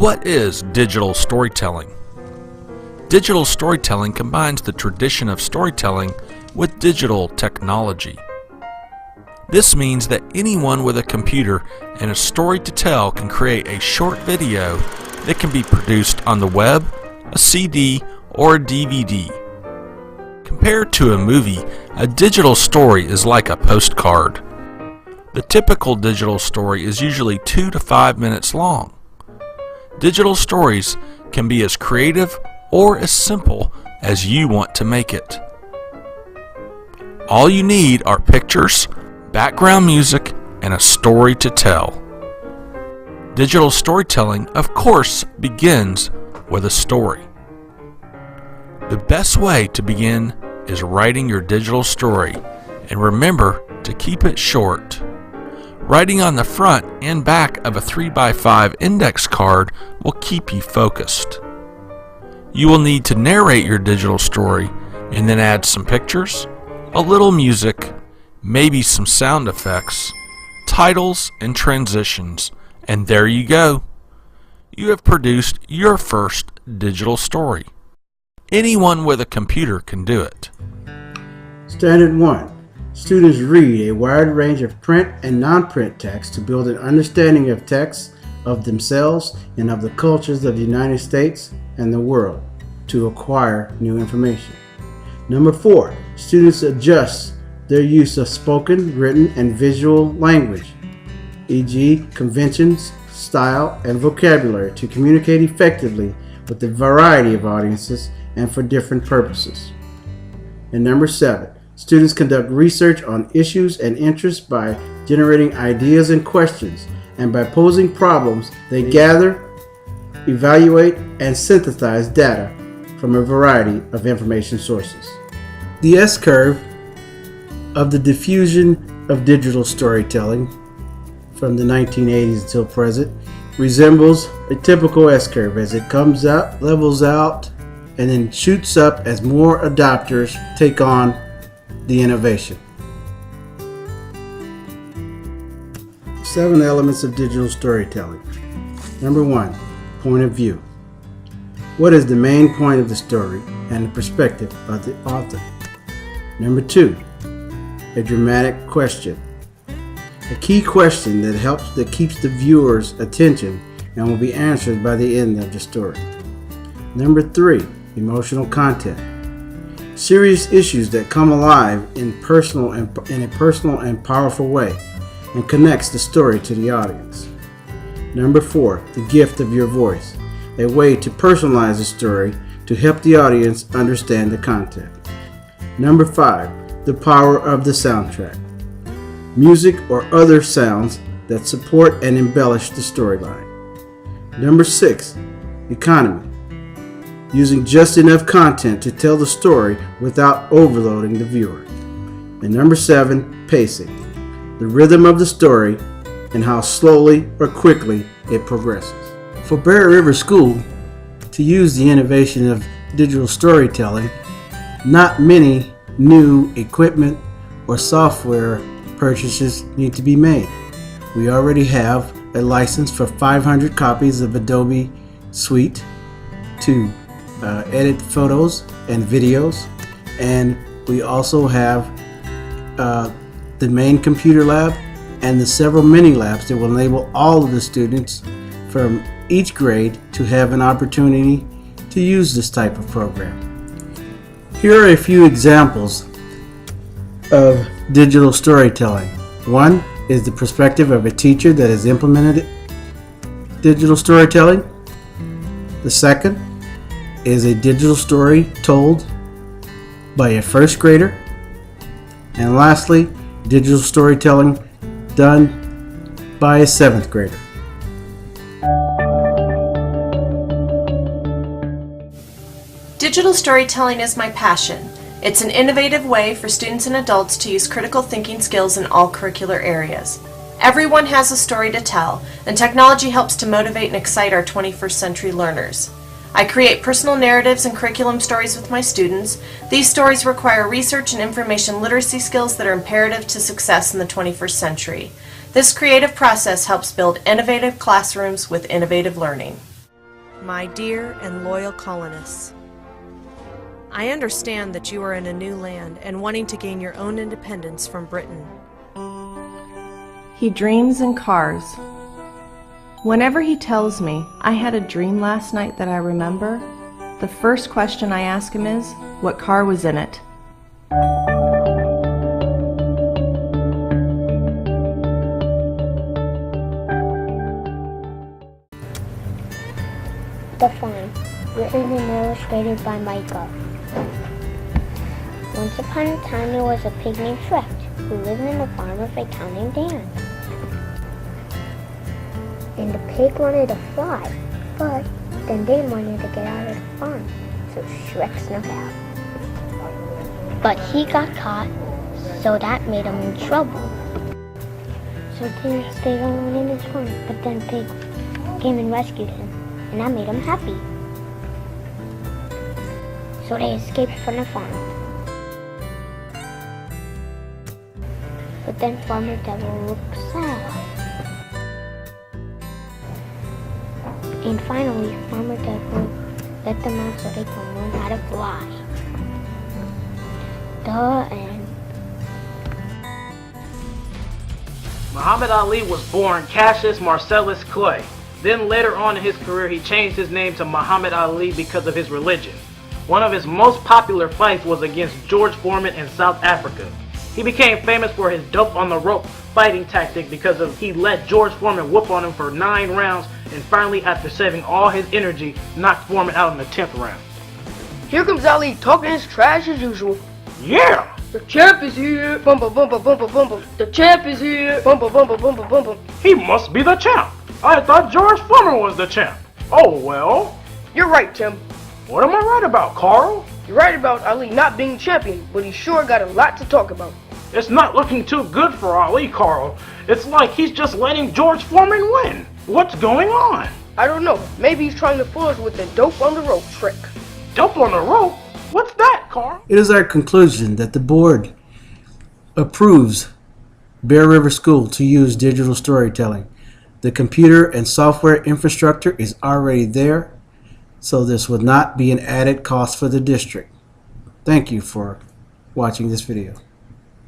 What is digital storytelling? Digital storytelling combines the tradition of storytelling with digital technology. This means that anyone with a computer and a story to tell can create a short video that can be produced on the web, a CD, or a DVD. Compared to a movie, a digital story is like a postcard. The typical digital story is usually 2 to 5 minutes long. Digital stories can be as creative or as simple as you want to make it. All you need are pictures, background music, and a story to tell. Digital storytelling, of course, begins with a story. The best way to begin is writing your digital story, and remember to keep it short. Writing on the front and back of a 3x5 index card will keep you focused. You will need to narrate your digital story and then add some pictures, a little music, maybe some sound effects, titles, and transitions, and there you go. You have produced your first digital story. Anyone with a computer can do it. Standard 1. Students read a wide range of print and non-print text to build an understanding of text, of themselves, and of the cultures of the United States and the world to acquire new information. Number 4. Students adjust their use of spoken, written, and visual language, e.g. conventions, style, and vocabulary to communicate effectively with a variety of audiences and for different purposes. And number 7. Students conduct research on issues and interests by generating ideas and questions, and by posing problems, they gather, evaluate, and synthesize data from a variety of information sources. The S-curve of the diffusion of digital storytelling from the 1980s until present resembles a typical S-curve as it comes up, levels out, and then shoots up as more adopters take on the innovation. 7 elements of digital storytelling. Number 1, point of view. What is the main point of the story and the perspective of the author? Number 2, a dramatic question. A key question that keeps the viewer's attention and will be answered by the end of the story. Number 3, emotional content. Serious issues that come alive in a personal and powerful way and connects the story to the audience. Number 4, the gift of your voice, a way to personalize the story to help the audience understand the content. Number 5, the power of the soundtrack, music or other sounds that support and embellish the storyline. Number 6, economy, using just enough content to tell the story without overloading the viewer. And number 7, pacing, the rhythm of the story and how slowly or quickly it progresses. For Bear River School to use the innovation of digital storytelling, not many new equipment or software purchases need to be made. We already have a license for 500 copies of Adobe Suite to edit photos and videos, and we also have the main computer lab and the several mini labs that will enable all of the students from each grade to have an opportunity to use this type of program. Here are a few examples of digital storytelling. One is the perspective of a teacher that has implemented digital storytelling. The second is a digital story told by a first grader. And lastly, digital storytelling done by a 7th grader. Digital storytelling is my passion. It's an innovative way for students and adults to use critical thinking skills in all curricular areas. Everyone has a story to tell, and technology helps to motivate and excite our 21st century learners. I create personal narratives and curriculum stories with my students. These stories require research and information literacy skills that are imperative to success in the 21st century. This creative process helps build innovative classrooms with innovative learning. my dear and loyal colonists. I understand that you are in a new land and wanting to gain your own independence from Britain. He dreams in cars. Whenever he tells me, I had a dream last night that I remember, the first question I ask him is, what car was in it? The Farm, written and illustrated by Michael. Once upon a time there was a pig named Shrek who lived in the farm of a cow named Dan. And the pig wanted to fly, but then Dan wanted to get out of the farm, so Shrek snuck out. But he got caught, so that made him in trouble. So Dan stayed alone in his farm, but then Pig came and rescued him, and that made him happy. So they escaped from the farm. But then Farmer Devil looked sad. And finally, Farmer Devil let them out so they could learn how to fly. The end. Muhammad Ali was born Cassius Marcellus Clay. Then later on in his career he changed his name to Muhammad Ali because of his religion. One of his most popular fights was against George Foreman in South Africa. He became famous for his dope on the rope fighting tactic because he let George Foreman whoop on him for 9 rounds and finally, after saving all his energy, knocked Foreman out in the 10th round. Here comes Ali talking his trash as usual. Yeah! The champ is here! Bum bum bum bum bum bum bum. The champ is here! Bum bum bum bum bum bum bum. He must be the champ! I thought George Foreman was the champ! Oh well! You're right, Tim. What am I right about, Carl? You're right about Ali not being champion, but he sure got a lot to talk about. It's not looking too good for Ali, Carl. It's like he's just letting George Foreman win. What's going on? I don't know. Maybe he's trying to fool us with the dope on the rope trick. Dope on the rope? What's that, Carl? It is our conclusion that the board approves Bear River School to use digital storytelling. The computer and software infrastructure is already there, so this would not be an added cost for the district. Thank you for watching this video.